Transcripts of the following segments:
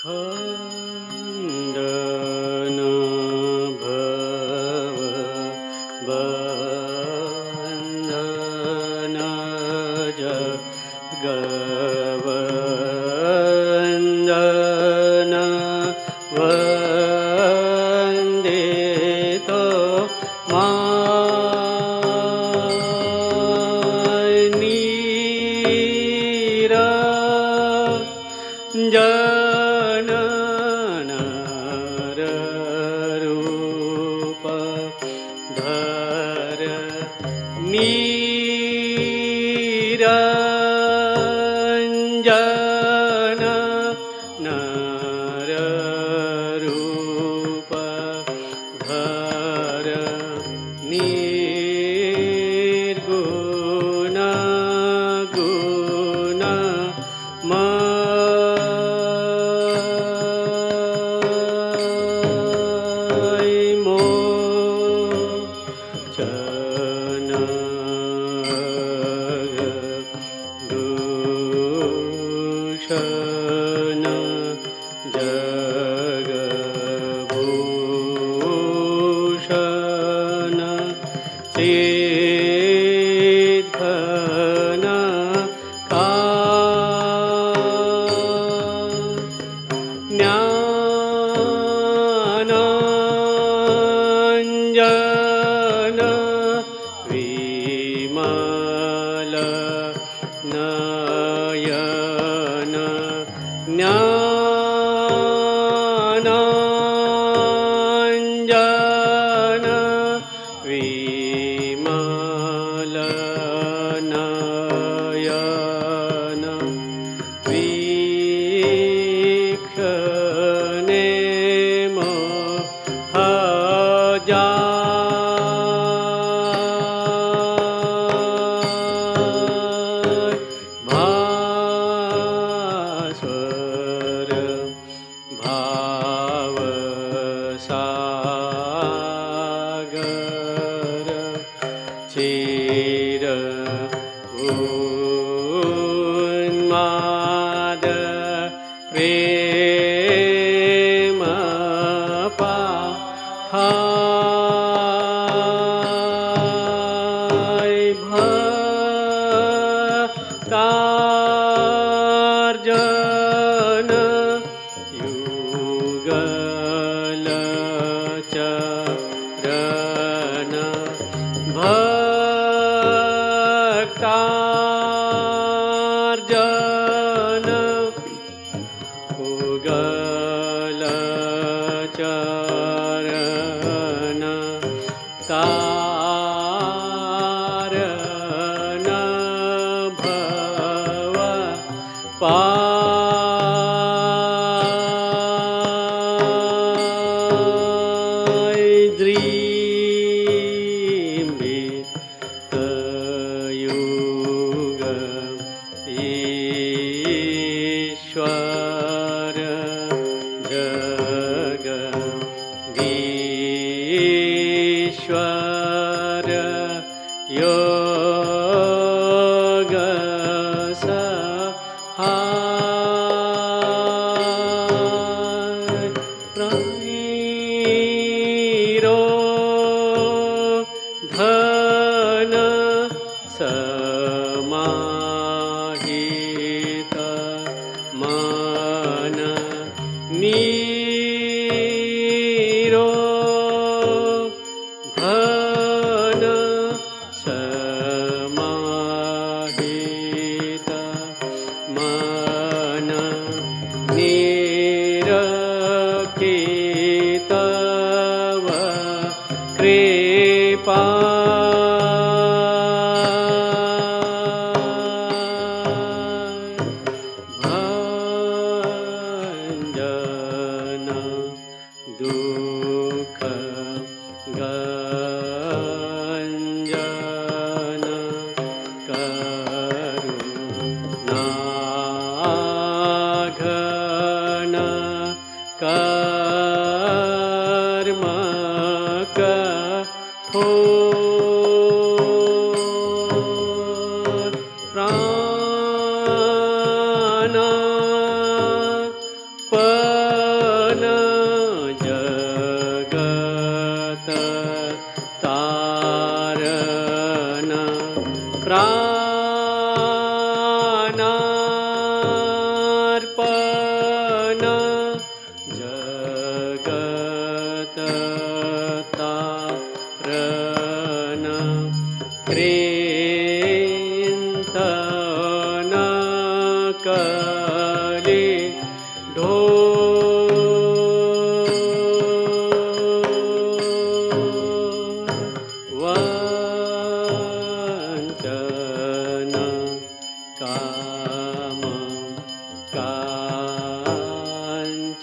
Khandana bhava bandhana jagavandhana vandito manira prana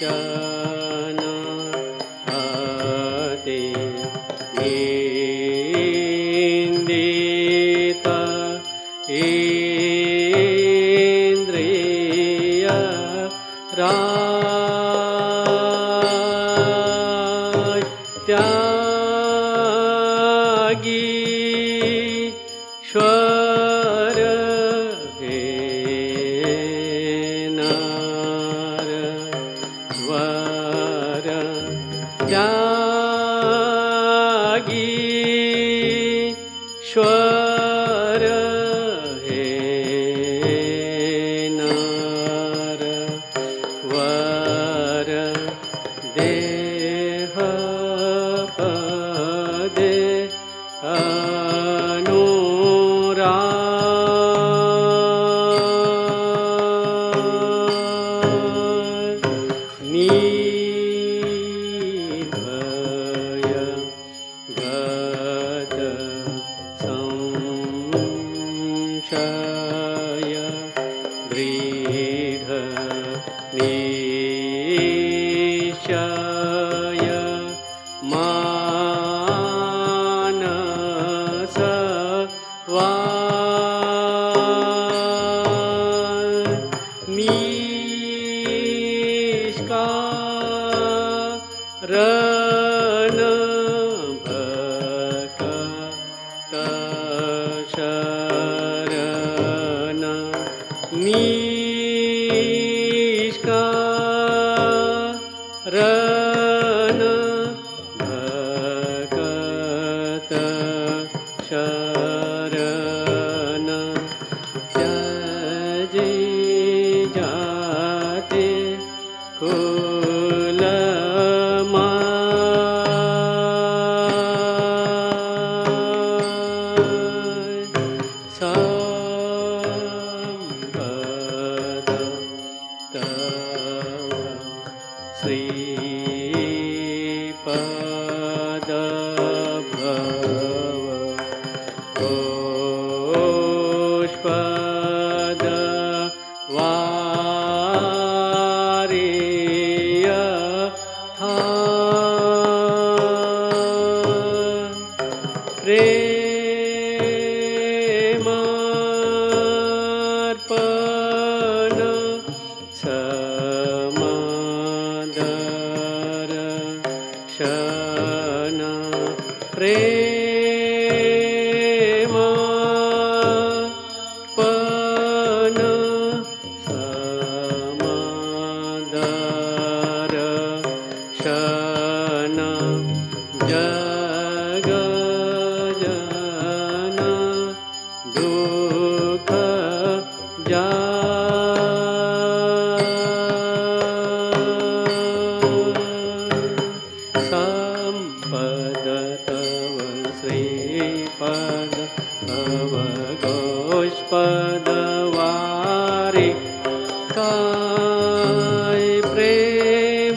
वचन अति निंदित इंद्रिय राज त्यागी ईश्वर हे नर वर त्यागी ईश्वर हे नर वर देह पदे निर्भय गत संशय दृढ निश्चय मानस निष्कारण भक्त शरण निष्कारण भक्त शरण त्याजे जाते कुल संपद तव श्रीपद भव पुष्पद वारिय प्रेमार्पण समदर्शन प्रेमार्पण समदर्शन जग जन दुख संपद तव श्रीपद भव गोष्पद वारि काय प्रेमार्पण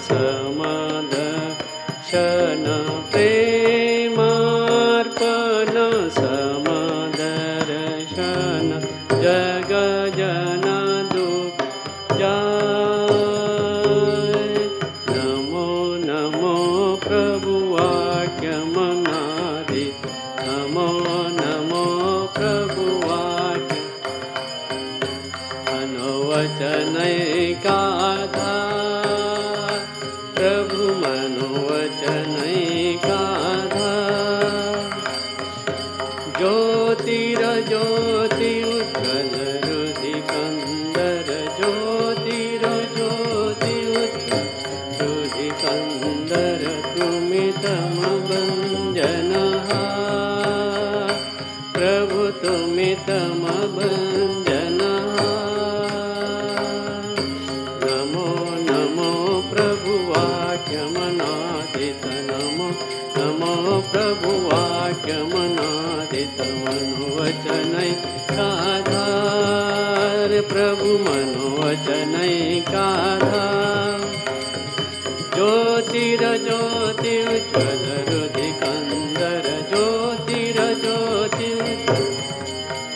समदर्शन प्रेमार्पण समदर्शन जग जन दुख जाय नमो नमो प्रभु वाक्यमनादि नमो नमो प्रभु वाक्य मनोवचनैकाधार प्रभु मनोवचनैकाधार ज्योतिरज्योति उत्कल रुधि कंदर ज्योतिरज्योति उत्कल रुधि कंदर तुमितम भंजन प्रभु तुमितम भंजन नमो नमो प्रभु वाक्यमनादित नमो नमो प्रभु वाक्यमनादित मनोवचनैकाधार प्रभु मनोवचनैकाधार ज्योतिरज्योति उज्ज्वल रुधि कंदर ज्योतिरज्योति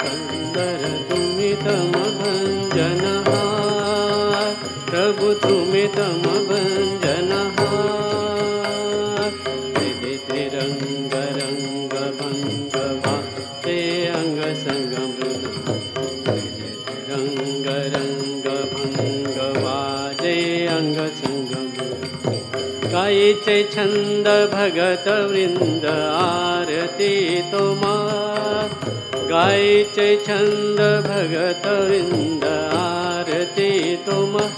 कंदर तुमितम भंजन प्रभु तुम्हें तम भंजनहार हृदय त्रिरंग रंग भंग भाते अंग संग मृद रंग रंग भंग बाजे अंग संग गायचे छंद भगत वृंद आरती तोमा गायचे छंद भगत वृंद आरती तोमा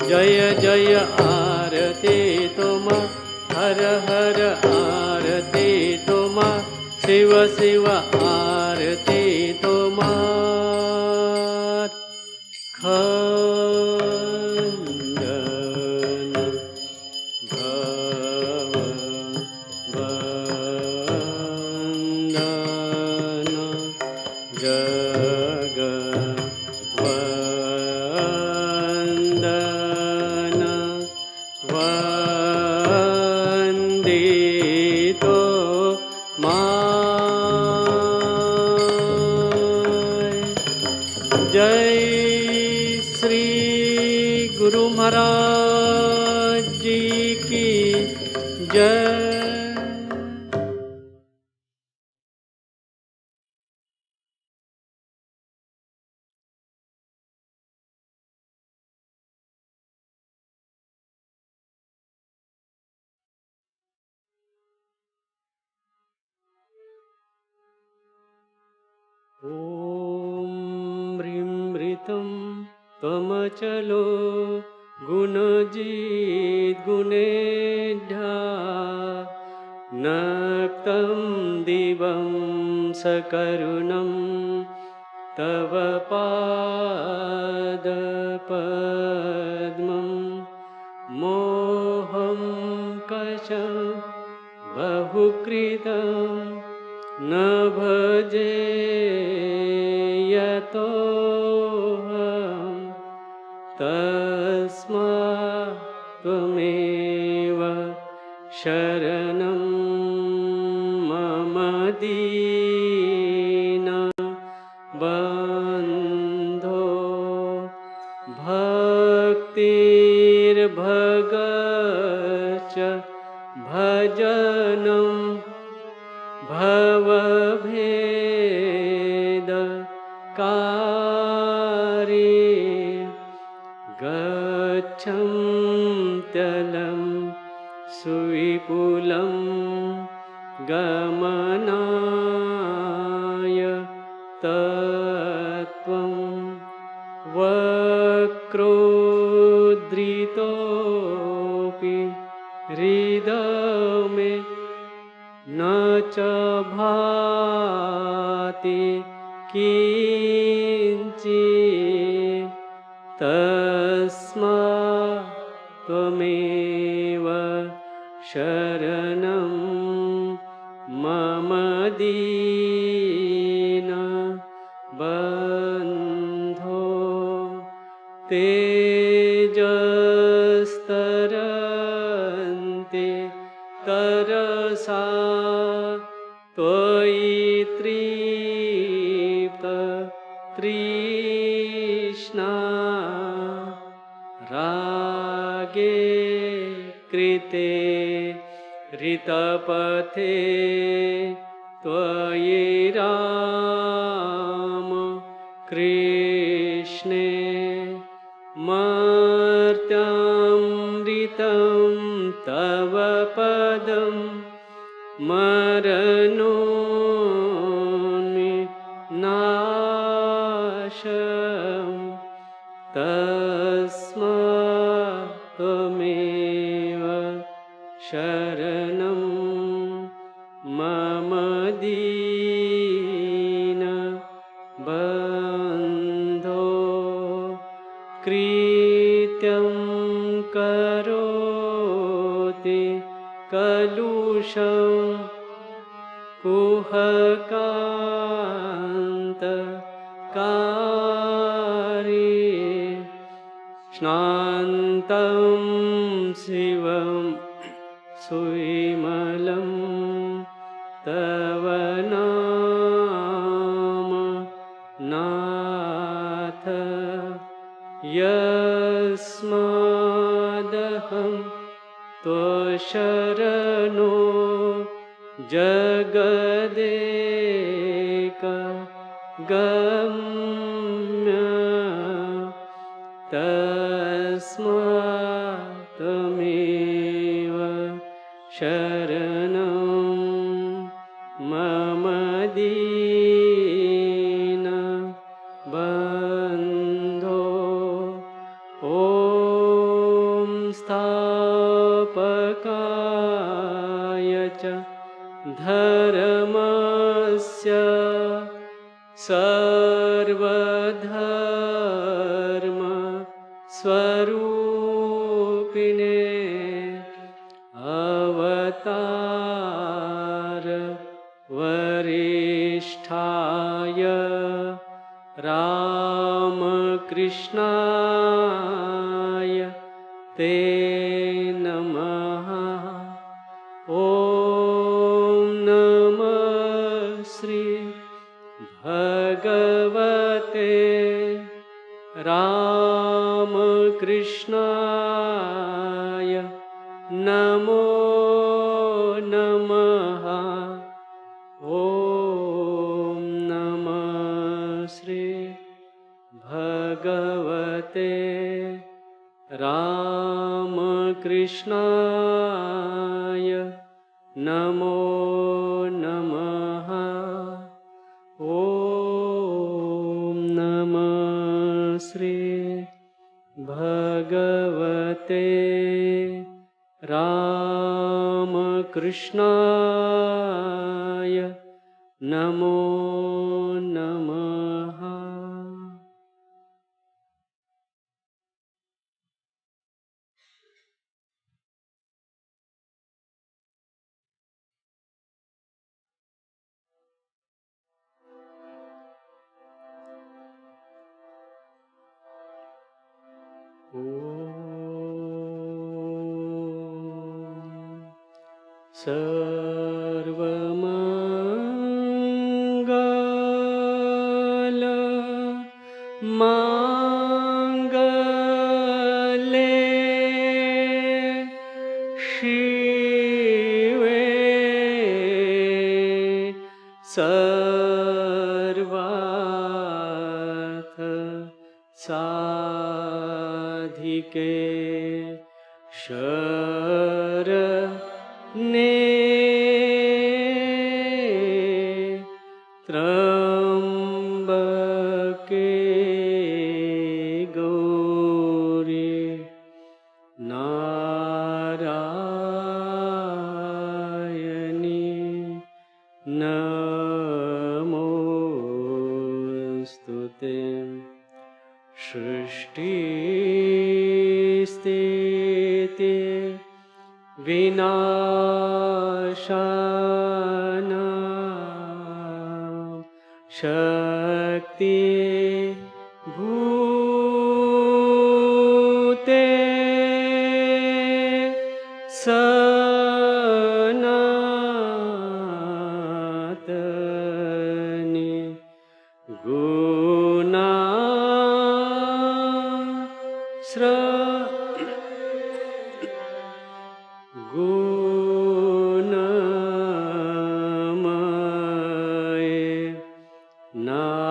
जय जय आरती तोमा हर हर आरती तोमा शिव शिव आरती तोमा गुरु महाराज जी की जय। ओम ह्रीं ह्रीतं त्वमचलो गुणजित् गुणेढ्या नक्तं दिवं सकरुणं तव पादपद्मं मोहं कषं बहुकृतं न भजे यतोऽहं तस्मात् त्वमेव शरणं मम दीनबन्धो भक्तिर्भगश्च भजनं भवभेदकारी गच्छन्त्यलं सुविपुलं गमनाय तत्त्वं वक्रोद्धृतोऽपि हृदय मे न च भाति किञ्चित् तस्मात् त्वमेव शरणं मम दीनबन्धो तेजस्तरन्ते तरसा त्वयि तृप्त तृष्णा रागे कृते ऋतपथे त्वयि राम कृष्णे मर्त्यामृतं तव पदं मरणोन्नाशं तस्मात् त्वमेव शरणं मम दीनबन्धो कृत्यं करोति कलुषं कुहकान्तकारी स्नान्तं शिवं सुविमलं तव नाम नाथ यस्य तस्मादहं त्वशरणो जगदेक गम्य तस्मात् त्वमेव शरणं मम दीन बन्धो ॐ स्थापकाय च धर्मस्य सर्वधर्म स्वरूपिणे अवतार वरिष्ठाय रामकृष्णाय ते नमः। ॐ नमः श्री भगवते रामकृष्णाय नमो नमः। ॐ नमः श्री भगवते रामकृष्णाय नमो नमः। ॐ नमः श्री भगवते रामकृष्णाय नमो नमः। सर्वमङ्गल माङ्गल्ये शिवे सर्वार्थ साधिके शरण्ये त्र्यम्बके गौरी नारायणी नमोस्तुते। सृष्टिस्थिति विनाशन शक्ति भूते सनातनी गुणा गुणमये नारायणे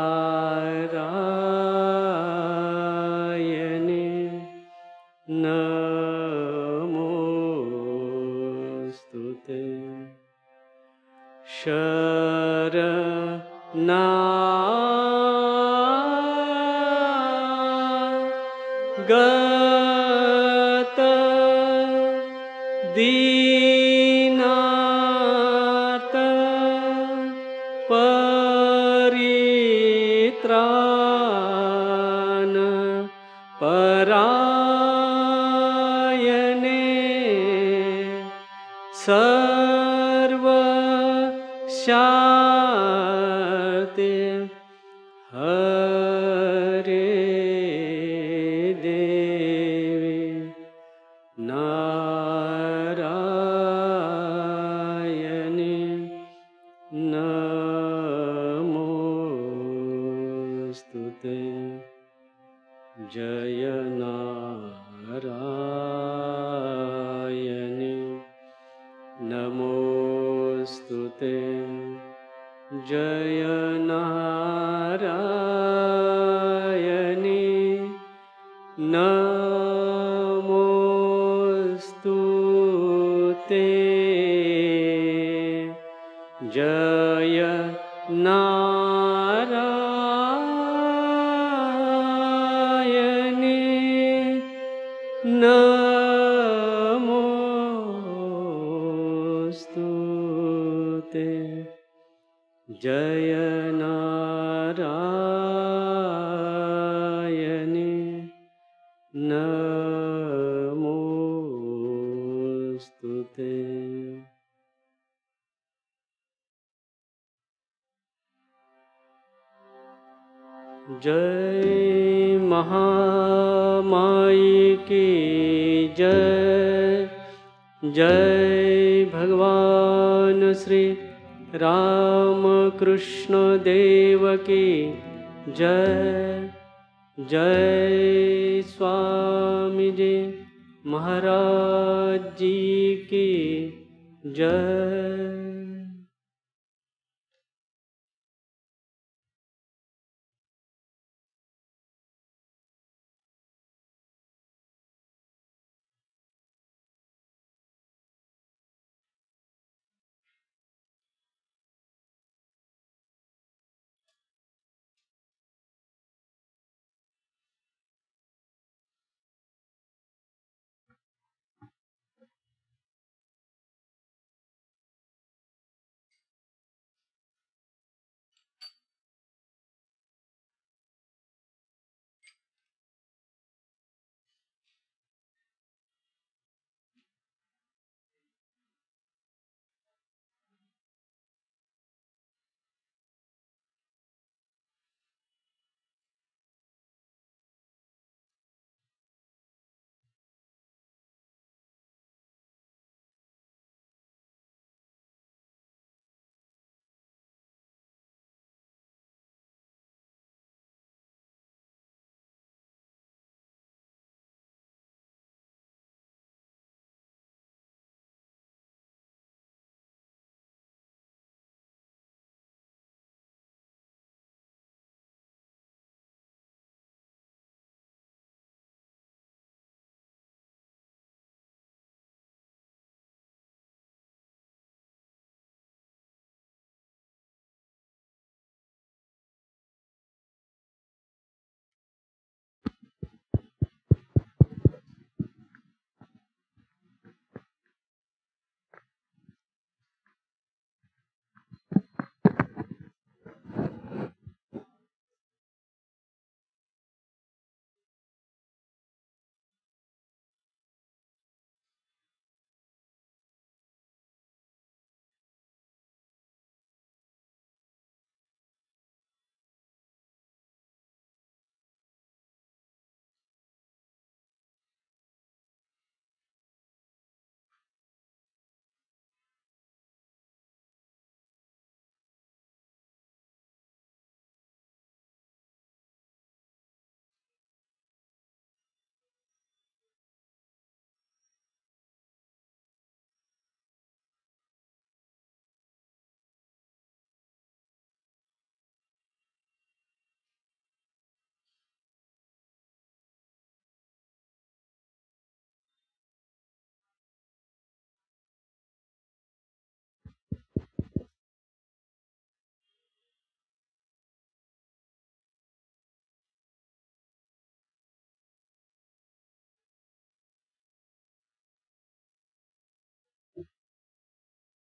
नमोस्तुते। शरणागत दीनार्त परित्राण परायणे सर्वशान्ति हरे देवी नारायणी नमोस्तुते। जय नारायण। जय नारायणी नमोस्तुते जय नारायणी नमोस्तुते जय नारायणी नमोस्तुते। जय महामाई की जय। जय भगवान श्री रामकृष्ण देव की जय। जय स्वामीजी महाराज जी की जय।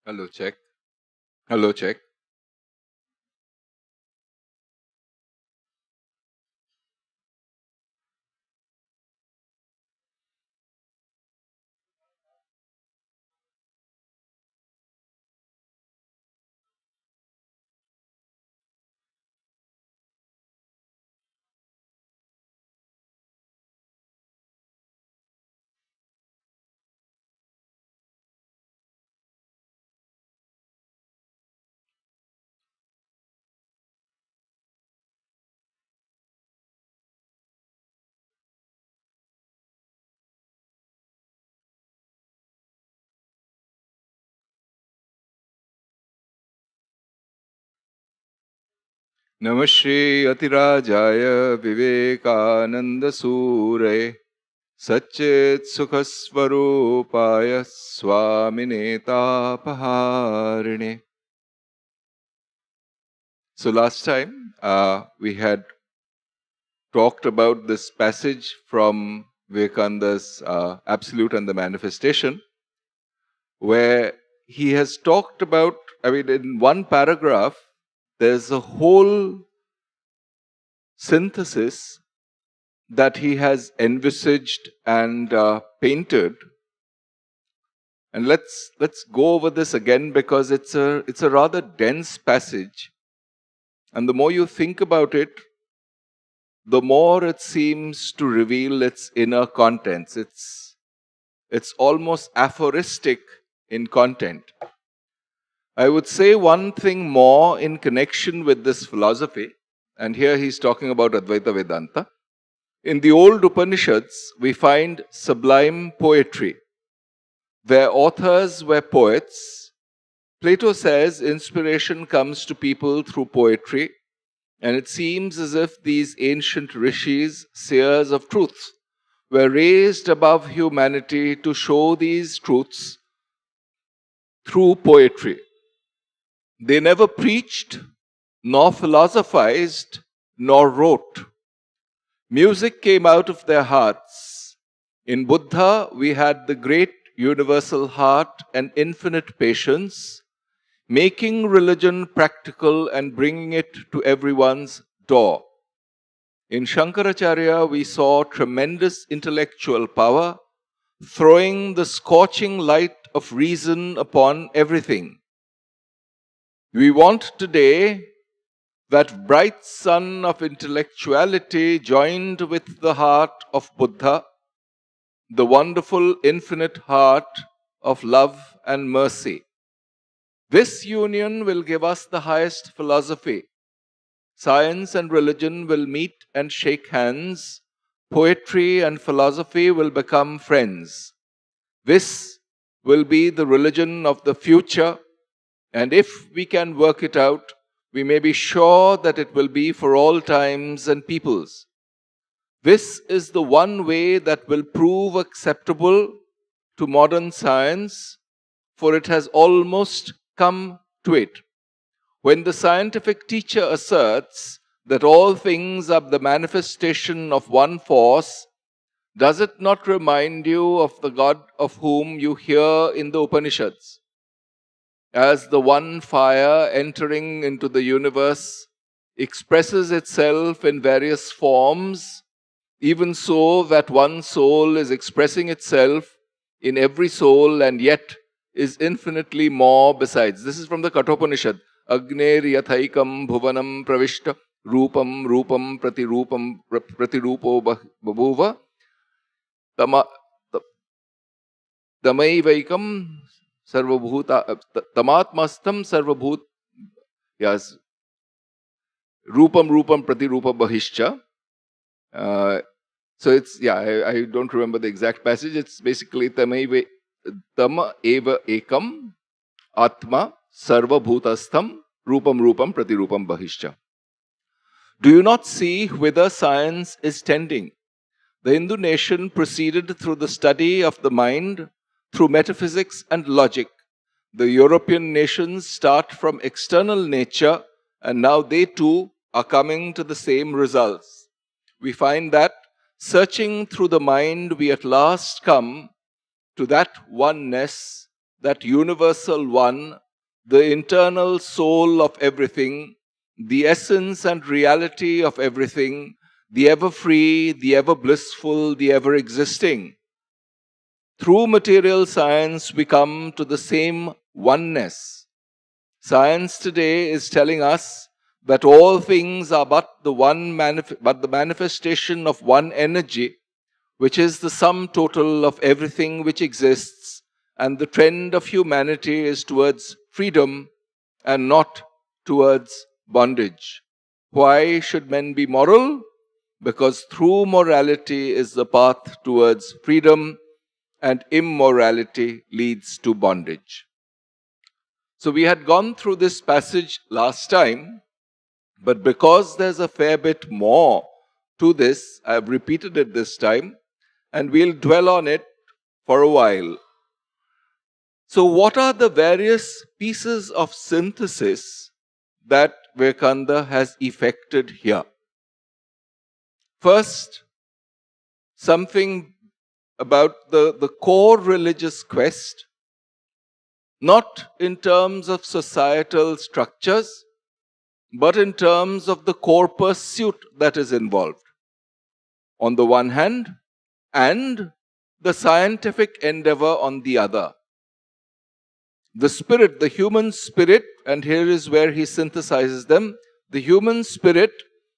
Hello, check. Hello, check. Namaste Atirajaya Vivekananda Sure Satchit Sukhasvarupaya Swamineta Paharine. So last time we had talked about this passage from Vivekananda's Absolute and the Manifestation, where he has talked about, in one paragraph, there's a whole synthesis that he has envisaged and painted. And let's go over this again, because it's a rather dense passage. And the more you think about it, the more it seems to reveal its inner contents. It's almost aphoristic in content. I would say one thing more in connection with this philosophy, and here he's talking about Advaita Vedanta. In the old Upanishads, we find sublime poetry, where authors were poets. Plato says inspiration comes to people through poetry, and it seems as if these ancient rishis, seers of truth, were raised above humanity to show these truths through poetry. They never preached, nor philosophized, nor wrote. Music came out of their hearts. In Buddha, we had the great universal heart and infinite patience, making religion practical and bringing it to everyone's door. In Shankaracharya, we saw tremendous intellectual power, throwing the scorching light of reason upon everything. We want today that bright sun of intellectuality joined with the heart of Buddha, the wonderful infinite heart of love and mercy. This union will give us the highest philosophy. Science and religion will meet and shake hands. Poetry and philosophy will become friends. This will be the religion of the future, and if we can work it out, we may be sure that it will be for all times and peoples. This is the one way that will prove acceptable to modern science, for it has almost come to it. When the scientific teacher asserts that all things are the manifestation of one force, does it not remind you of the God of whom you hear in the Upanishads? As the one fire entering into the universe expresses itself in various forms, even so that one soul is expressing itself in every soul and yet is infinitely more besides. This is from the Kathopanishad. Agner yathaikam bhuvanam pravishta rupam rupam pratirupo babhuva tamaivaikam sarvabhuta tamatmastam sarvabhut. Yes. Rupam rupam pratirupa bahishcha. So it's, I don't remember the exact passage. It's basically tama eva ekam atma sarva bhutastham rupam rupam pratirupam bahishcha. Do you not see whither science is tending? The Hindu nation proceeded through the study of the mind, through metaphysics and logic. The European nations start from external nature, and now they too are coming to the same results. We find that searching through the mind, we at last come to that oneness, that universal one, the internal soul of everything, the essence and reality of everything, the ever free, the ever blissful, the ever existing. Through material science, we come to the same oneness. Science today is telling us that all things are but the manifestation of one energy, which is the sum total of everything which exists, and the trend of humanity is towards freedom and not towards bondage. Why should men be moral? Because through morality is the path towards freedom, and immorality leads to bondage. So we had gone through this passage last time, But because there's a fair bit more to this, I've repeated it this time, and we'll dwell on it for a while. So what are the various pieces of synthesis that Vivekananda has effected here? First, something about the core religious quest, not in terms of societal structures, but in terms of the core pursuit that is involved, on the one hand, and the scientific endeavor on the other. The spirit, the human spirit, and here is where he synthesizes them, the human spirit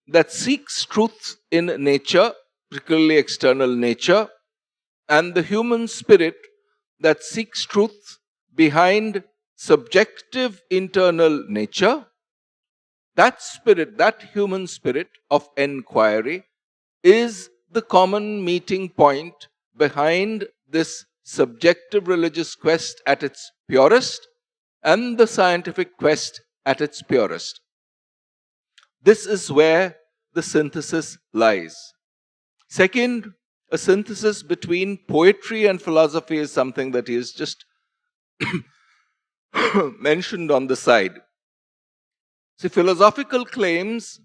that seeks truth in nature, particularly external nature, and the human spirit that seeks truth behind subjective internal nature. That spirit, that human spirit of enquiry, is the common meeting point behind this subjective religious quest at its purest and the scientific quest at its purest. This is where the synthesis lies. Second, a synthesis between poetry and philosophy is something that he has just mentioned on the side. See, philosophical claims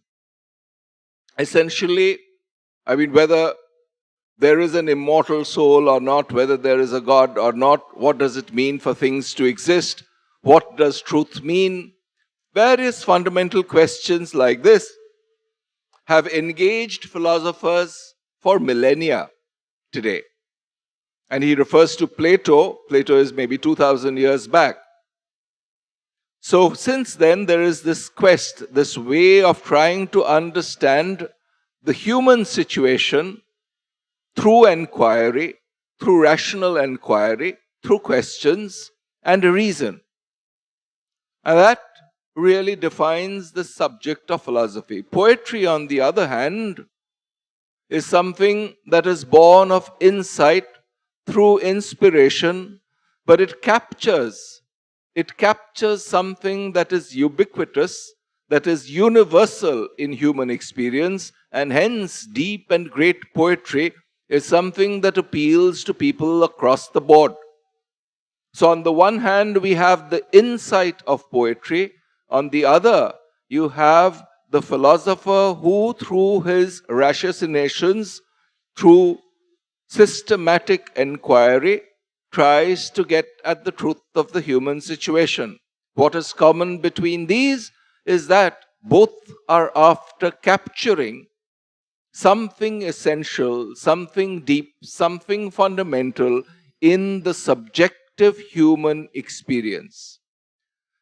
essentially, whether there is an immortal soul or not, whether there is a God or not, what does it mean for things to exist? What does truth mean? Various fundamental questions like this have engaged philosophers for millennia today. And he refers to Plato. Plato is maybe 2000 years back. So since then, there is this quest, this way of trying to understand the human situation through enquiry, through rational enquiry, through questions and reason. And that really defines the subject of philosophy. Poetry, on the other hand, is something that is born of insight through inspiration, but it captures something that is ubiquitous, that is universal in human experience, and hence deep and great poetry is something that appeals to people across the board. So on the one hand, we have the insight of poetry. On the other, you have the philosopher who, through his ratiocinations, through systematic enquiry, tries to get at the truth of the human situation. What is common between these is that both are after capturing something essential, something deep, something fundamental in the subjective human experience.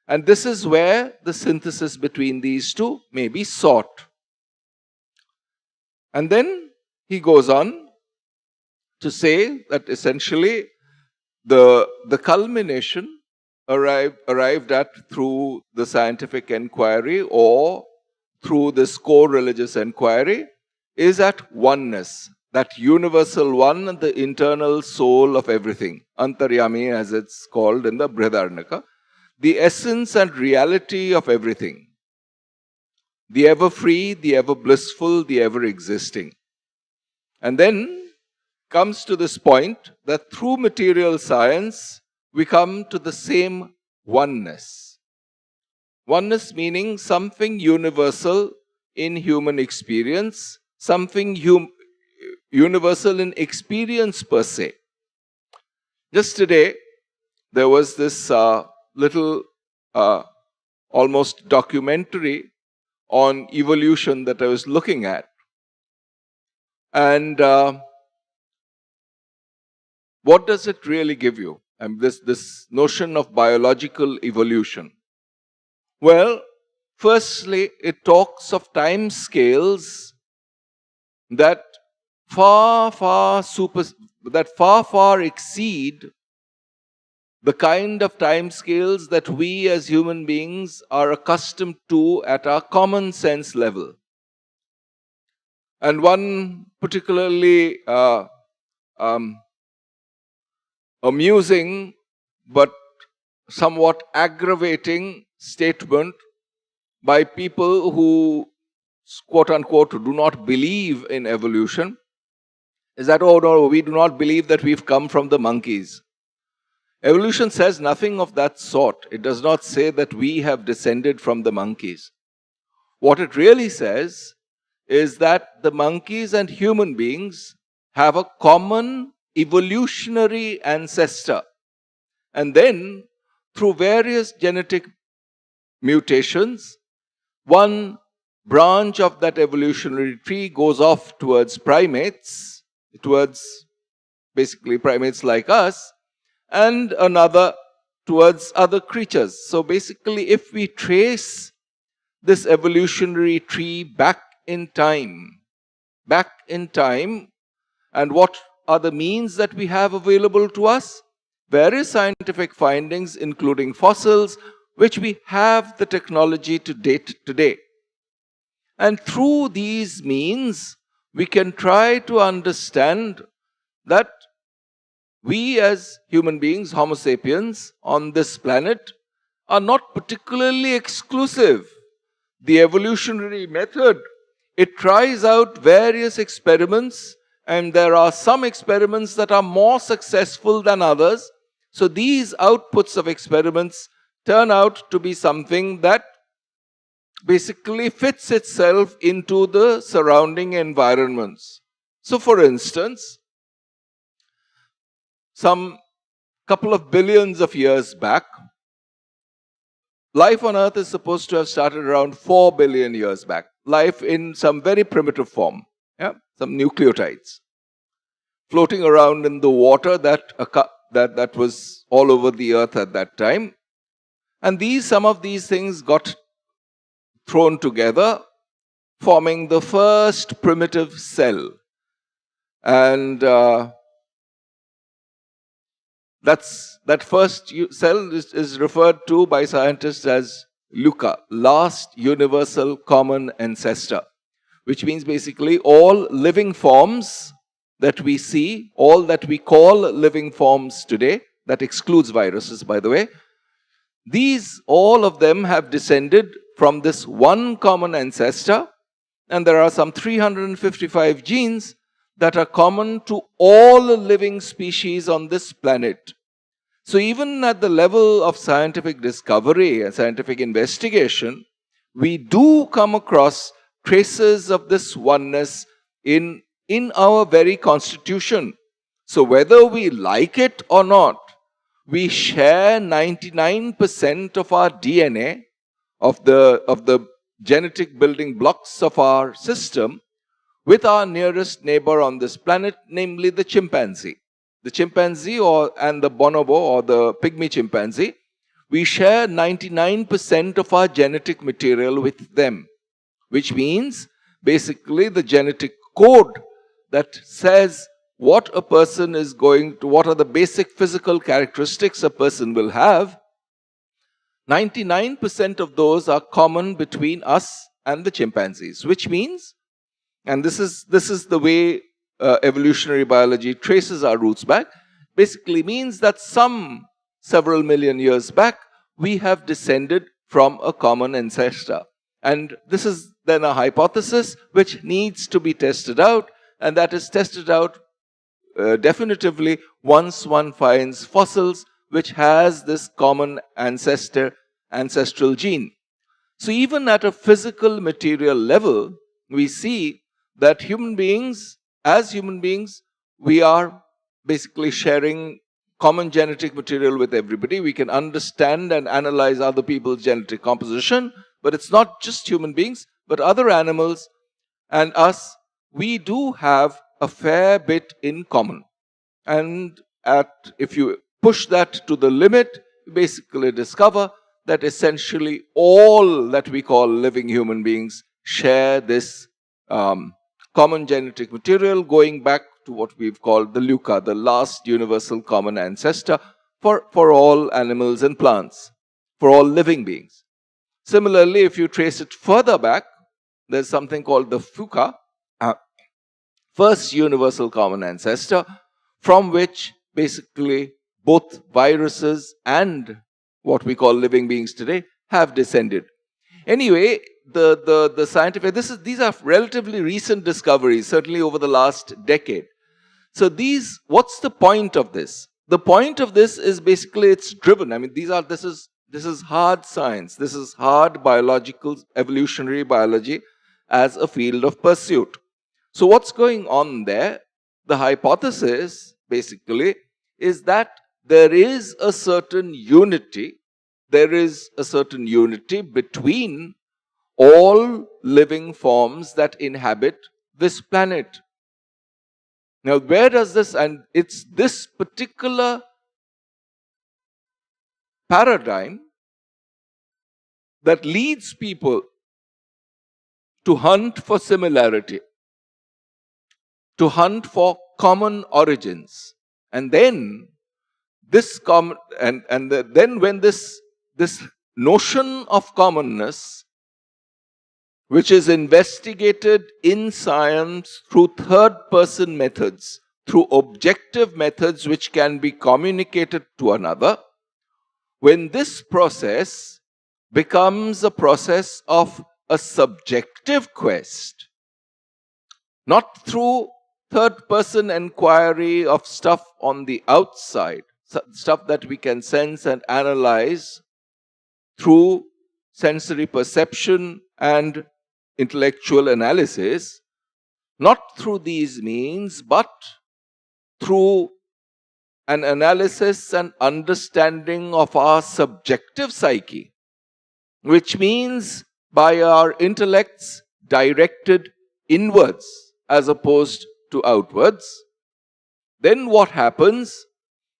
And this is where the synthesis between these two may be sought. And then he goes on to say that essentially the culmination arrived at through the scientific enquiry or through this core religious enquiry is at oneness, that universal one and the internal soul of everything, Antaryami as it's called in the Brihadaranyaka, the essence and reality of everything, the ever free, the ever blissful, the ever existing. And then comes to this point that through material science, we come to the same oneness. Oneness meaning something universal in human experience, something universal in experience per se. Just today, there was this little almost documentary on evolution that I was looking at. And what does it really give you? This notion of biological evolution. Well, firstly, it talks of time scales that far exceed the kind of time scales that we as human beings are accustomed to at our common sense level. And one particularly amusing but somewhat aggravating statement by people who, quote unquote, do not believe in evolution is that, oh no, we do not believe that we've come from the monkeys. Evolution says nothing of that sort. It does not say that we have descended from the monkeys. What it really says is that the monkeys and human beings have a common evolutionary ancestor. And then, through various genetic mutations, one branch of that evolutionary tree goes off towards primates, towards basically primates like us, and another towards other creatures. So basically, if we trace this evolutionary tree back in time, and what are the means that we have available to us? Various scientific findings, including fossils, which we have the technology to date today. And through these means, we can try to understand that we as human beings, Homo sapiens, on this planet, are not particularly exclusive. The evolutionary method, it tries out various experiments, and there are some experiments that are more successful than others. So these outputs of experiments turn out to be something that basically fits itself into the surrounding environments. So for instance, some couple of billions of years back, life on Earth is supposed to have started around 4 billion years back. Life in some very primitive form, some nucleotides floating around in the water that was all over the Earth at that time. And some of these things got thrown together, forming the first primitive cell. And that first cell is referred to by scientists as LUCA, last universal common ancestor, which means basically all living forms that we see, all that we call living forms today, that excludes viruses, by the way, all of them have descended from this one common ancestor, and there are some 355 genes that are common to all living species on this planet. So even at the level of scientific discovery and scientific investigation, we do come across traces of this oneness in our very constitution. So whether we like it or not, we share 99% of our DNA, of the genetic building blocks of our system, with our nearest neighbor on this planet, namely the chimpanzee. The chimpanzee and the bonobo or the pygmy chimpanzee, we share 99% of our genetic material with them, which means basically the genetic code that says what a person is going to, what are the basic physical characteristics a person will have, 99% of those are common between us and the chimpanzees, which means, and this is the way evolutionary biology traces our roots back, basically means that several million years back, we have descended from a common ancestor. And this is then a hypothesis which needs to be tested out, and that is tested out definitively once one finds fossils which has this common ancestral gene. So even at a physical material level, we see that as human beings, we are basically sharing common genetic material with everybody. We can understand and analyze other people's genetic composition, but it's not just human beings, but other animals and us. We do have a fair bit in common. And if you push that to the limit, you basically discover that essentially all that we call living human beings share this common genetic material, going back to what we've called the LUCA, the last universal common ancestor for all animals and plants, for all living beings. Similarly, if you trace it further back, there's something called the FUCA, first universal common ancestor, from which basically both viruses and what we call living beings today have descended. Anyway, the scientific, these are relatively recent discoveries, certainly over the last decade. So what's the point of this? The point of this is basically it's driven. I mean, this is hard science. This is hard biological, evolutionary biology as a field of pursuit. So what's going on there? The hypothesis basically is that there is a certain unity. There is a certain unity between all living forms that inhabit this planet. Now, where does this, and it's this particular paradigm that leads people to hunt for similarity, to hunt for common origins. And then then when this notion of commonness, which is investigated in science through third-person methods, through objective methods which can be communicated to another, when this process becomes a process of a subjective quest, not through third-person inquiry of stuff on the outside, stuff that we can sense and analyze through sensory perception and intellectual analysis, not through these means, but through an analysis and understanding of our subjective psyche, which means by our intellects directed inwards as opposed to outwards, then what happens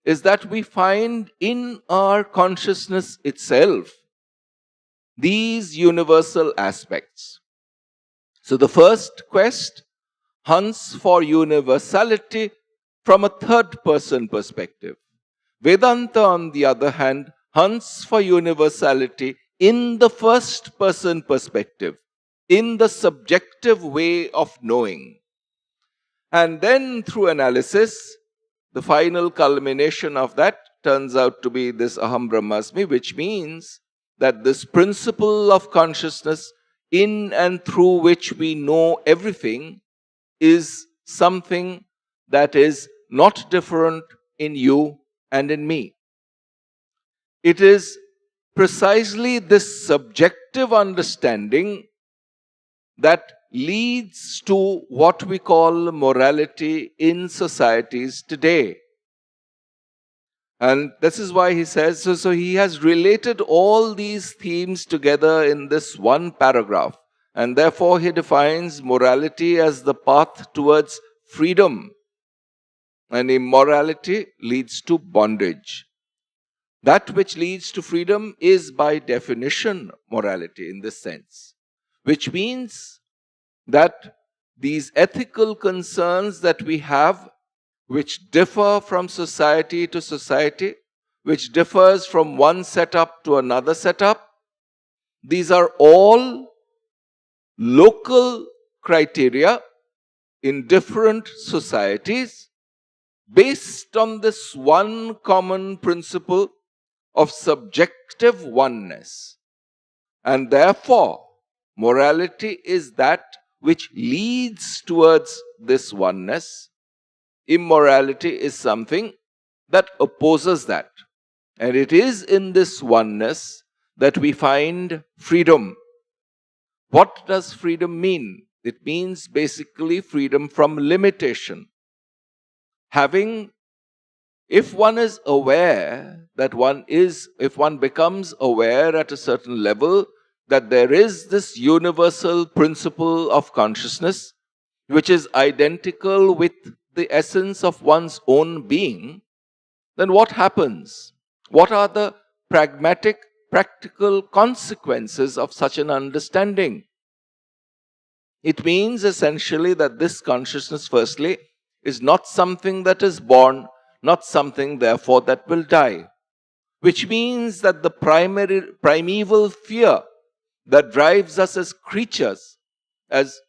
is that we find in our consciousness itself these universal aspects. So the first quest hunts for universality from a third-person perspective. Vedanta, on the other hand, hunts for universality in the first-person perspective, in the subjective way of knowing. And then through analysis, the final culmination of that turns out to be this Aham Brahmasmi, which means that this principle of consciousness in and through which we know everything is something that is not different in you and in me. It is precisely this subjective understanding that leads to what we call morality in societies today. And this is why he says, so he has related all these themes together in this one paragraph. And therefore he defines morality as the path towards freedom. And immorality leads to bondage. That which leads to freedom is by definition morality in this sense. Which means that these ethical concerns that we have, which differ from society to society, which differs from one setup to another setup, these are all local criteria in different societies based on this one common principle of subjective oneness. And therefore, morality is that which leads towards this oneness. Immorality is something that opposes that. And it is in this oneness that we find freedom. What does freedom mean? It means basically freedom from limitation. If one is aware that if one becomes aware at a certain level that there is this universal principle of consciousness, which is identical with the essence of one's own being, then what happens? What are the pragmatic, practical consequences of such an understanding? It means essentially that this consciousness, firstly, is not something that is born, not something, therefore, that will die. Which means that the primeval fear that drives us as creatures, as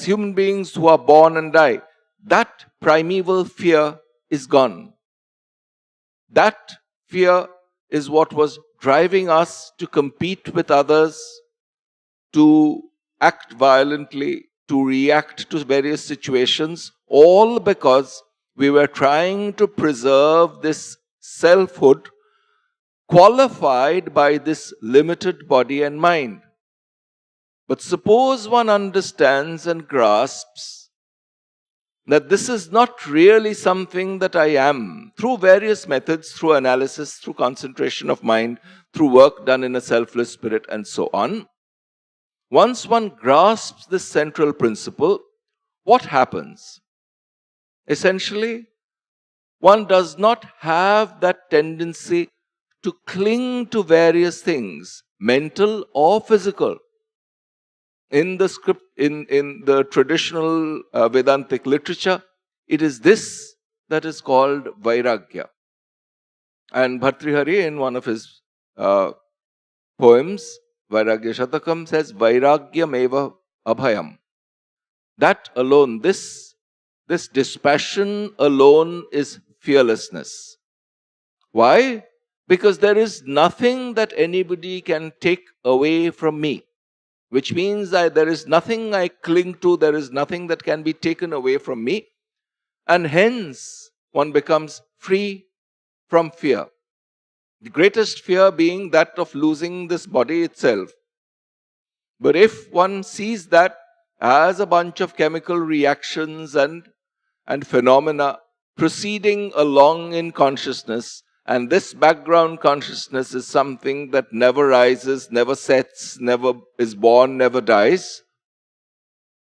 human beings who are born and die, that primeval fear is gone. That fear is what was driving us to compete with others, to act violently, to react to various situations, all because we were trying to preserve this selfhood qualified by this limited body and mind. But suppose one understands and grasps that this is not really something that I am, through various methods, through analysis, through concentration of mind, through work done in a selfless spirit, and so on. Once one grasps this central principle, what happens? Essentially, one does not have that tendency to cling to various things, mental or physical. In the script, in the traditional Vedantic literature, it is this that is called Vairagya. And Bhartrihari, in one of his poems, Vairagya Shatakam, says, Vairagyam eva abhayam. That alone, this dispassion alone is fearlessness. Why? Because there is nothing that anybody can take away from me. Which means that there is nothing I cling to, there is nothing that can be taken away from me. And hence, one becomes free from fear. The greatest fear being that of losing this body itself. But if one sees that as a bunch of chemical reactions and phenomena proceeding along in consciousness, and this background consciousness is something that never rises, never sets, never is born, never dies,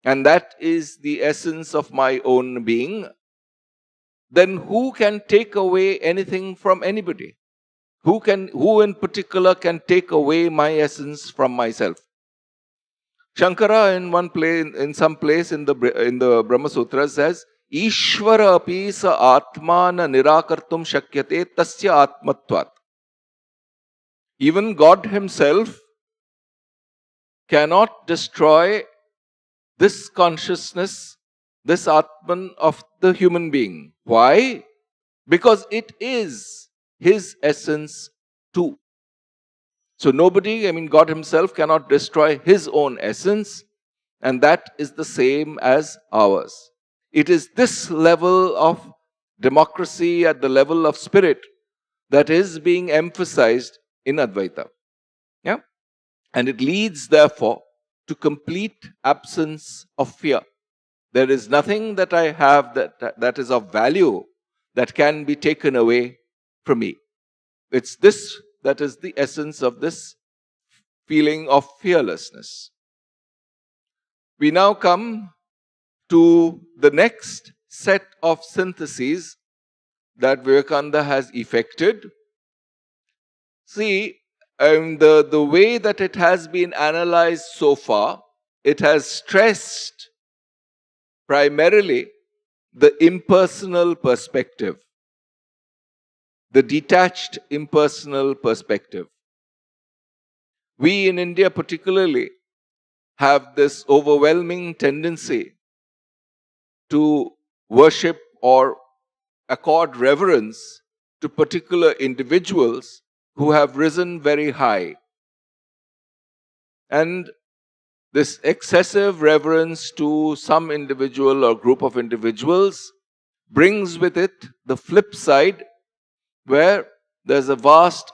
and that is the essence of my own being, then who can take away anything from anybody? Who in particular can take away my essence from myself? Shankara in some place in the Brahma Sutra says, Ishvara api sa atmana nirakartum shakyate tasya atmatvat. Even God himself cannot destroy this consciousness, this Atman of the human being. Why? Because it is his essence too. So God himself cannot destroy his own essence, and that is the same as ours. It is this level of democracy at the level of spirit that is being emphasized in Advaita. Yeah? And it leads, therefore, to complete absence of fear. There is nothing that I have that is of value that can be taken away from me. It's this that is the essence of this feeling of fearlessness. We now come to the next set of syntheses that Vivekananda has effected. See, the way that it has been analyzed so far, it has stressed primarily the impersonal perspective, the detached impersonal perspective. We in India particularly have this overwhelming tendency to worship or accord reverence to particular individuals who have risen very high. And this excessive reverence to some individual or group of individuals brings with it the flip side, where there's a vast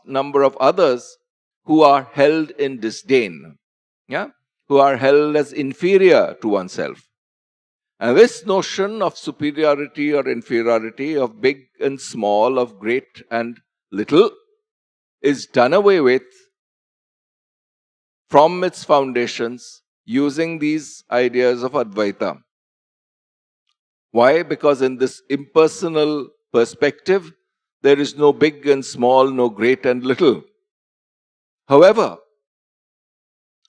number of others who are held in disdain, who are held as inferior to oneself. And this notion of superiority or inferiority, of big and small, of great and little, is done away with from its foundations using these ideas of Advaita. Why? Because in this impersonal perspective, there is no big and small, no great and little. However,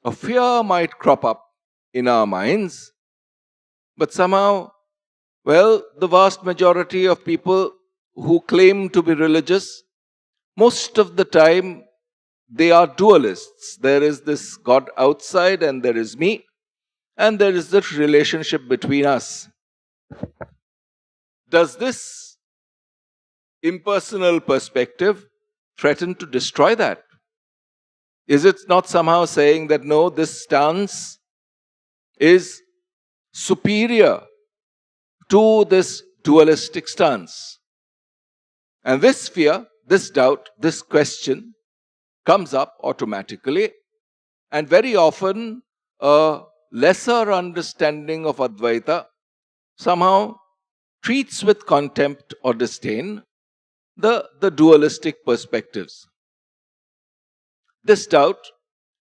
a fear might crop up in our minds, but somehow, the vast majority of people who claim to be religious, most of the time, they are dualists. There is this God outside and there is me, and there is this relationship between us. Does this impersonal perspective threaten to destroy that? Is it not somehow saying that no, this stance is superior to this dualistic stance? And this fear, this doubt, this question comes up automatically, and very often a lesser understanding of Advaita somehow treats with contempt or disdain the dualistic perspectives. This doubt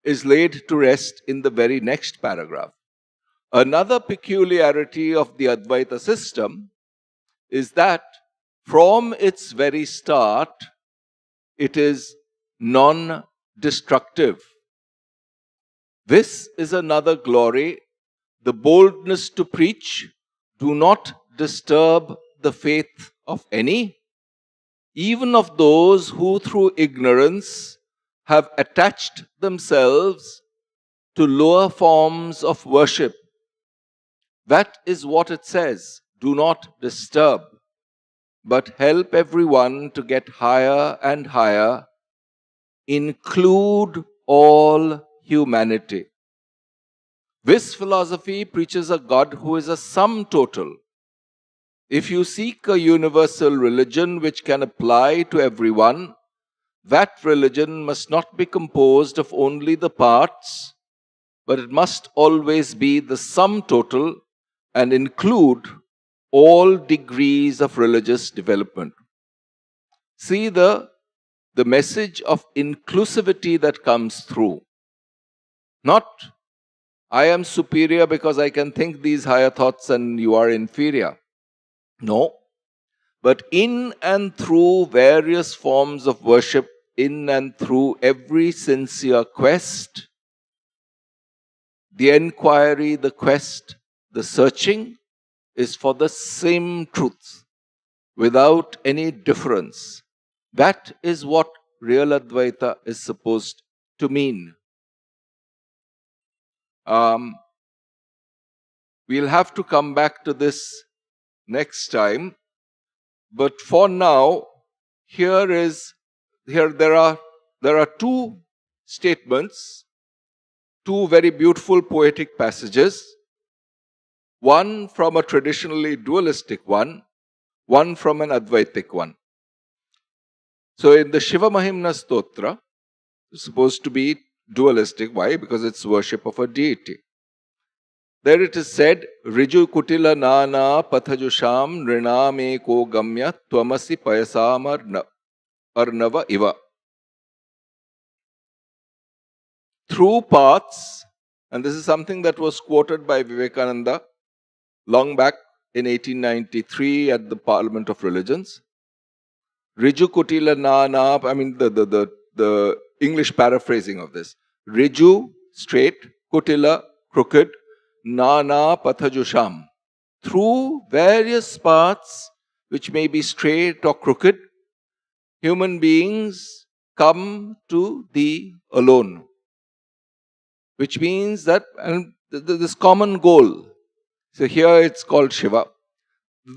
is laid to rest in the very next paragraph. Another peculiarity of the Advaita system is that from its very start, it is non-destructive. This is another glory, the boldness to preach, do not disturb the faith of any, even of those who through ignorance have attached themselves to lower forms of worship. That is what it says. Do not disturb, but help everyone to get higher and higher. Include all humanity. This philosophy preaches a God who is a sum total. If you seek a universal religion which can apply to everyone, that religion must not be composed of only the parts, but it must always be the sum total and include all degrees of religious development. See the message of inclusivity that comes through. Not, I am superior because I can think these higher thoughts and you are inferior. No. But in and through various forms of worship, in and through every sincere quest, the enquiry, the quest, the searching is for the same truth, without any difference. That is what real Advaita is supposed to mean. We'll have to come back to this next time. But for now, there are two statements, two very beautiful poetic passages, one from a traditionally dualistic one from an Advaitic one. So in the Shiva Mahimna Stotra, it's supposed to be dualistic. Why? Because it's worship of a deity. There it is said, Riju Kutila Nana Pathajusham Nriname Ko Gamya Twamasi Payasam Arnava Iva. Through paths, and this is something that was quoted by Vivekananda long back in 1893 at the Parliament of Religions. Riju Kutila Nana, I mean the English paraphrasing of this. Riju, straight, Kutila, crooked, Nana Pathajusham. Through various paths, which may be straight or crooked, human beings come to thee alone. Which means that this common goal. So here it's called Shiva.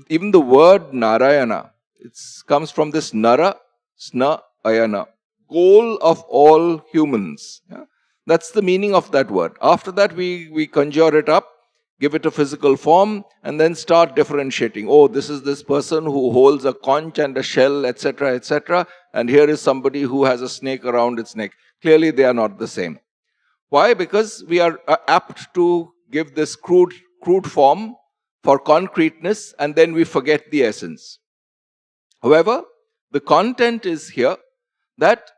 Even the word Narayana, it comes from this Nara, Sna, Ayana. Goal of all humans. Yeah? That's the meaning of that word. After that, we conjure it up, give it a physical form, and then start differentiating. Oh, this is this person who holds a conch and a shell, etc., etc. And here is somebody who has a snake around its neck. Clearly, they are not the same. Why? Because we are apt to give this crude form for concreteness, and then we forget the essence. However, the content is here that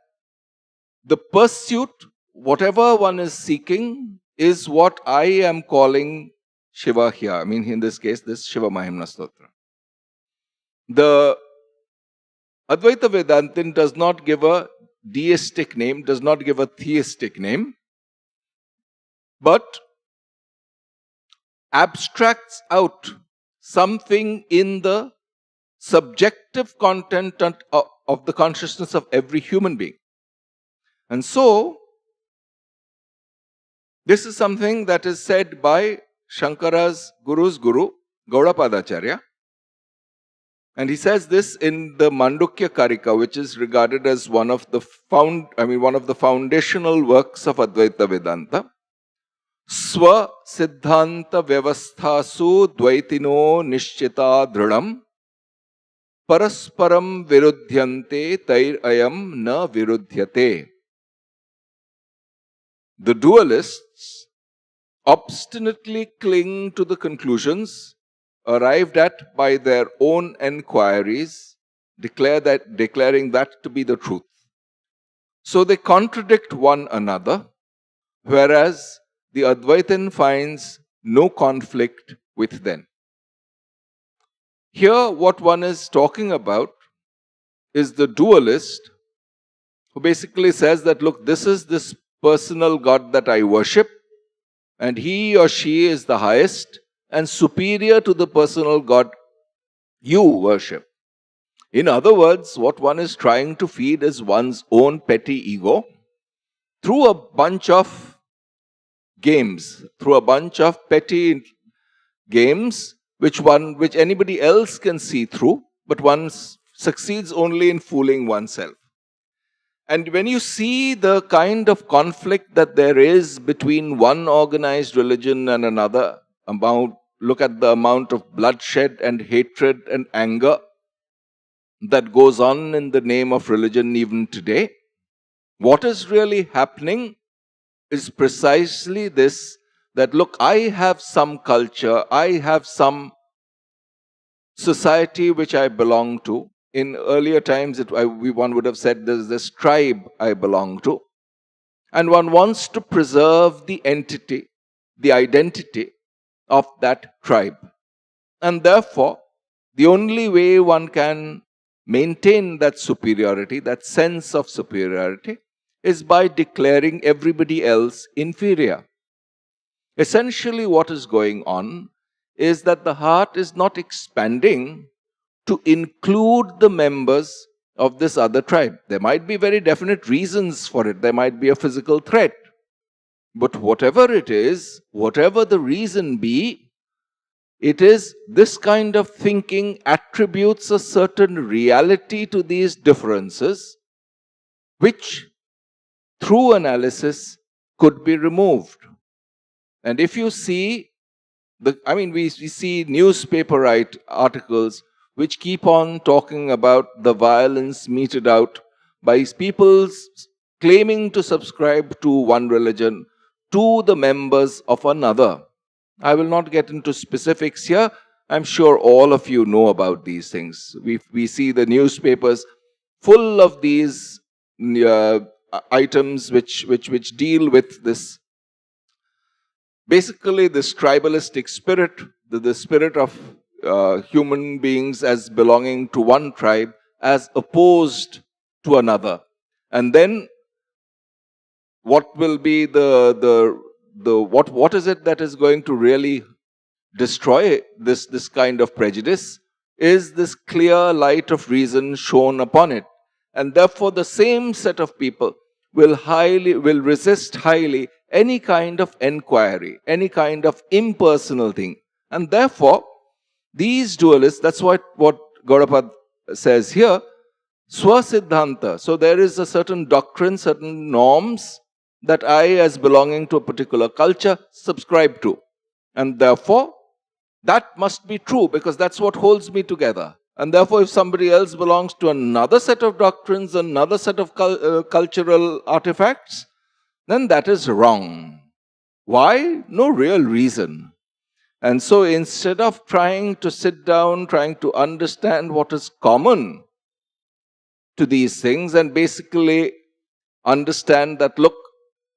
the pursuit, whatever one is seeking, is what I am calling Shiva here. I mean, in this case, this Shiva Mahimna Stotra. The Advaita Vedantin does not give a deistic name, does not give a theistic name, but abstracts out something in the subjective content of the consciousness of every human being. And so, this is something that is said by Shankara's Guru's Guru, Gaudapadacharya. And he says this in the Mandukya Karika, which is regarded as one of the foundational works of Advaita Vedanta. Swa Siddhanta Vyavasthasu Dvaitino Nishchita Dridam Parasparam Virudhyante Tair Ayam Na Virudhyate. The dualists obstinately cling to the conclusions arrived at by their own enquiries, declaring that to be the truth. So they contradict one another, whereas the Advaitin finds no conflict with them. Here, what one is talking about is the dualist who basically says that, look, this is this personal God that I worship, and he or she is the highest and superior to the personal God you worship. In other words, what one is trying to feed is one's own petty ego through a bunch of games, through a bunch of petty games which anybody else can see through, but one succeeds only in fooling oneself. And when you see the kind of conflict that there is between one organized religion and another, look at the amount of bloodshed and hatred and anger that goes on in the name of religion even today. What is really happening is precisely this, that look, I have some culture, I have some society which I belong to. In earlier times, one would have said there's this tribe I belong to. And one wants to preserve the entity, the identity of that tribe. And therefore, the only way one can maintain that superiority, that sense of superiority, is by declaring everybody else inferior. Essentially, what is going on is that the heart is not expanding to include the members of this other tribe. There might be very definite reasons for it. There might be a physical threat. But whatever it is, whatever the reason be, it is this kind of thinking attributes a certain reality to these differences, which through analysis could be removed. And if you see, we see newspaper articles which keep on talking about the violence meted out by people claiming to subscribe to one religion to the members of another. I will not get into specifics here. I'm sure all of you know about these things. We see the newspapers full of these items which deal with this, basically this tribalistic spirit, the spirit of human beings as belonging to one tribe as opposed to another. And then what will be what is it that is going to really destroy this kind of prejudice is this clear light of reason shone upon it. And therefore the same set of people will resist highly any kind of enquiry, any kind of impersonal thing. And therefore, these dualists, that's what Gaudapad says here, Swasiddhanta. So there is a certain doctrine, certain norms that I, as belonging to a particular culture, subscribe to. And therefore, that must be true because that's what holds me together. And therefore, if somebody else belongs to another set of doctrines, another set of cultural artifacts, then that is wrong. Why? No real reason. And so instead of trying to sit down, trying to understand what is common to these things and basically understand that, look,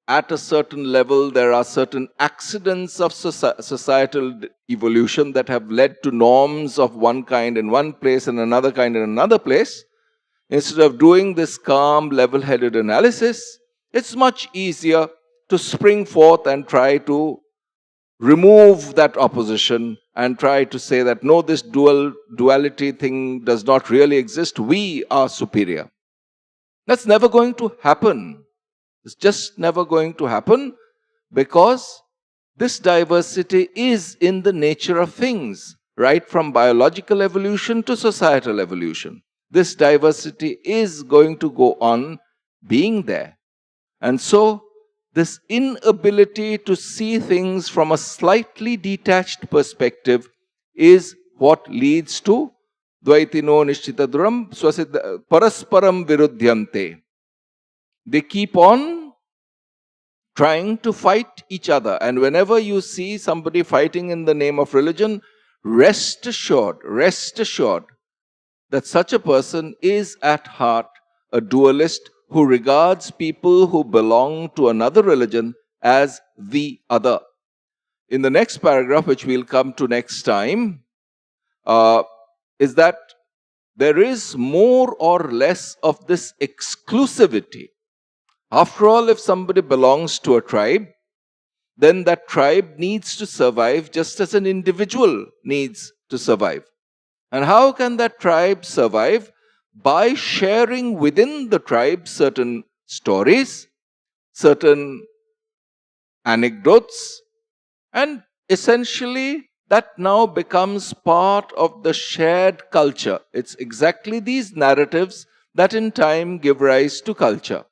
at a certain level, there are certain accidents of societal evolution that have led to norms of one kind in one place and another kind in another place. Instead of doing this calm, level-headed analysis, it's much easier to spring forth and try to remove that opposition and try to say that, no, this duality thing does not really exist. We are superior. That's never going to happen. It's just never going to happen because this diversity is in the nature of things. right from biological evolution to societal evolution. This diversity is going to go on being there. And so, this inability to see things from a slightly detached perspective is what leads to Dvaitino Nishtitaduram Swasiddha Parasparam Virudhyante. They keep on trying to fight each other. And whenever you see somebody fighting in the name of religion, rest assured that such a person is at heart a dualist who regards people who belong to another religion as the other. In the next paragraph, which we'll come to next time, is that there is more or less of this exclusivity. After all, if somebody belongs to a tribe, then that tribe needs to survive just as an individual needs to survive. And how can that tribe survive? By sharing within the tribe certain stories, certain anecdotes, and essentially that now becomes part of the shared culture. It's exactly these narratives that in time give rise to culture.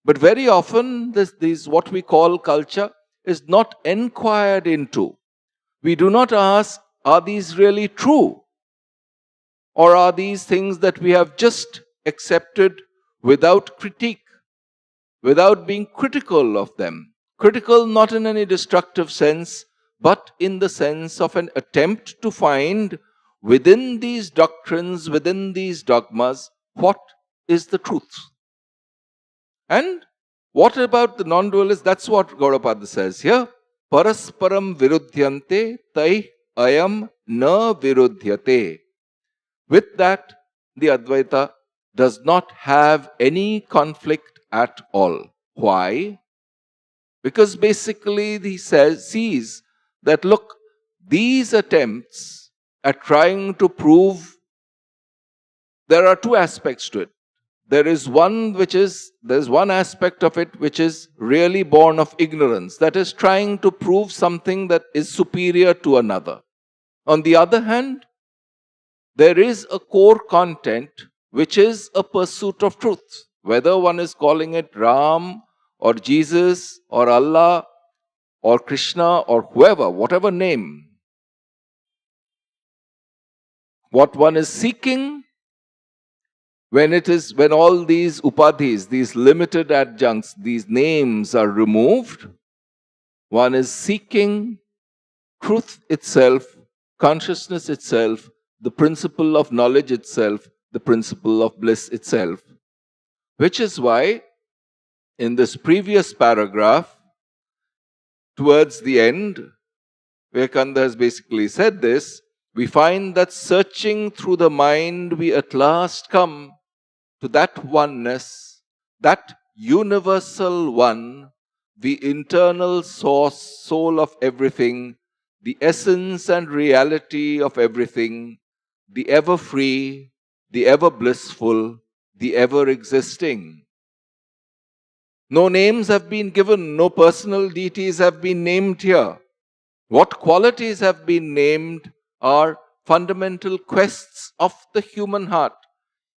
But very often, this what we call culture is not inquired into. We do not ask, are these really true? Or are these things that we have just accepted without critique, without being critical of them? Critical not in any destructive sense, but in the sense of an attempt to find within these doctrines, within these dogmas, what is the truth? And what about the non-dualist? That's what Gaudapada says here. Parasparam virudhyante tai ayam na virudhyate. With that, the Advaita does not have any conflict at all. Why? Because basically he sees that, look, these attempts at trying to prove, there are two aspects to it. There's one aspect of it which is really born of ignorance, that is trying to prove something that is superior to another. On the other hand, there is a core content which is a pursuit of truth. Whether one is calling it Ram or Jesus or Allah or Krishna or whoever, whatever name, what one is seeking, when all these upadhis, these limited adjuncts, these names are removed, one is seeking truth itself, consciousness itself, the principle of knowledge itself, the principle of bliss itself. Which is why, in this previous paragraph, towards the end, Vivekananda has basically said this, we find that searching through the mind, we at last come to that oneness, that universal one, the internal source, soul of everything, the essence and reality of everything, the ever free, the ever blissful, the ever existing. No names have been given, no personal deities have been named here. What qualities have been named are fundamental quests of the human heart,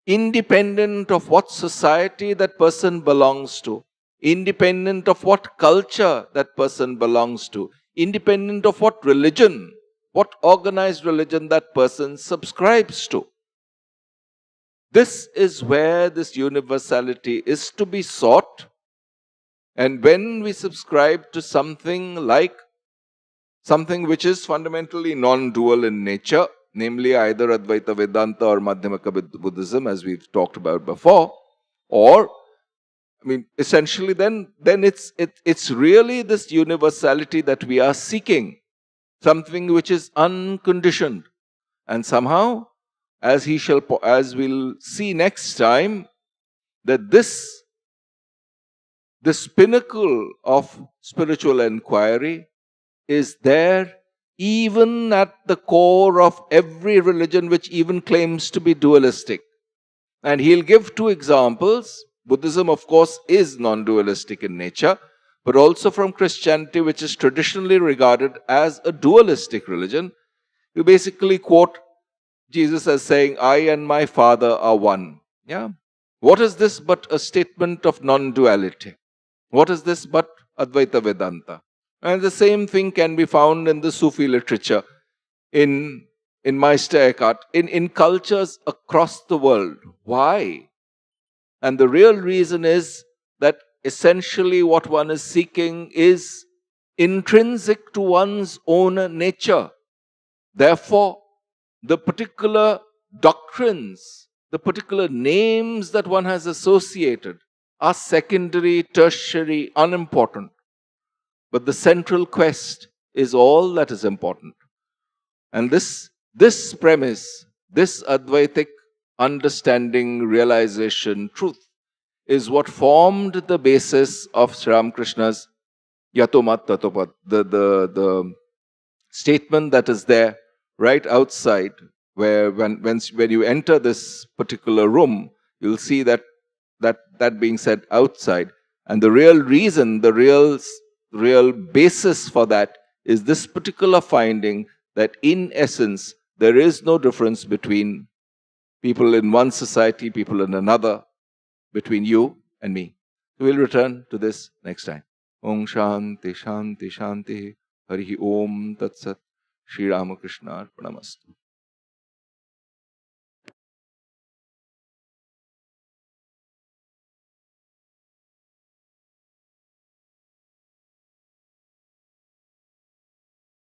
independent of what society that person belongs to, independent of what culture that person belongs to, independent of what religion, what organized religion that person subscribes to. This is where this universality is to be sought. And when we subscribe to something which is fundamentally non-dual in nature, namely either Advaita Vedanta or Madhyamaka Buddhism, as we've talked about before, or, essentially then it's really this universality that we are seeking, something which is unconditioned. And somehow, as we'll see next time, that this pinnacle of spiritual inquiry is there even at the core of every religion which even claims to be dualistic. And he'll give two examples. Buddhism, of course, is non-dualistic in nature, but also from Christianity, which is traditionally regarded as a dualistic religion. You basically quote Jesus as saying, I and my Father are one. Yeah. What is this but a statement of non-duality? What is this but Advaita Vedanta? And the same thing can be found in the Sufi literature, in Meister Eckhart, in cultures across the world. Why? And the real reason is that essentially what one is seeking is intrinsic to one's own nature. Therefore, the particular doctrines, the particular names that one has associated are secondary, tertiary, unimportant. But the central quest is all that is important. And this premise, this Advaitic understanding, realization, truth, is what formed the basis of Sri Ramakrishna's Yatomat Tatopat, the statement that is there right outside, where when you enter this particular room, you'll see that being said outside. And the real reason, the real basis for that is this particular finding that in essence, there is no difference between people in one society, people in another, between you and me. So we'll return to this next time. Om Shanti Shanti Shanti. Harihi Om Tat Sat. Sri Ramakrishna Arpanamastu.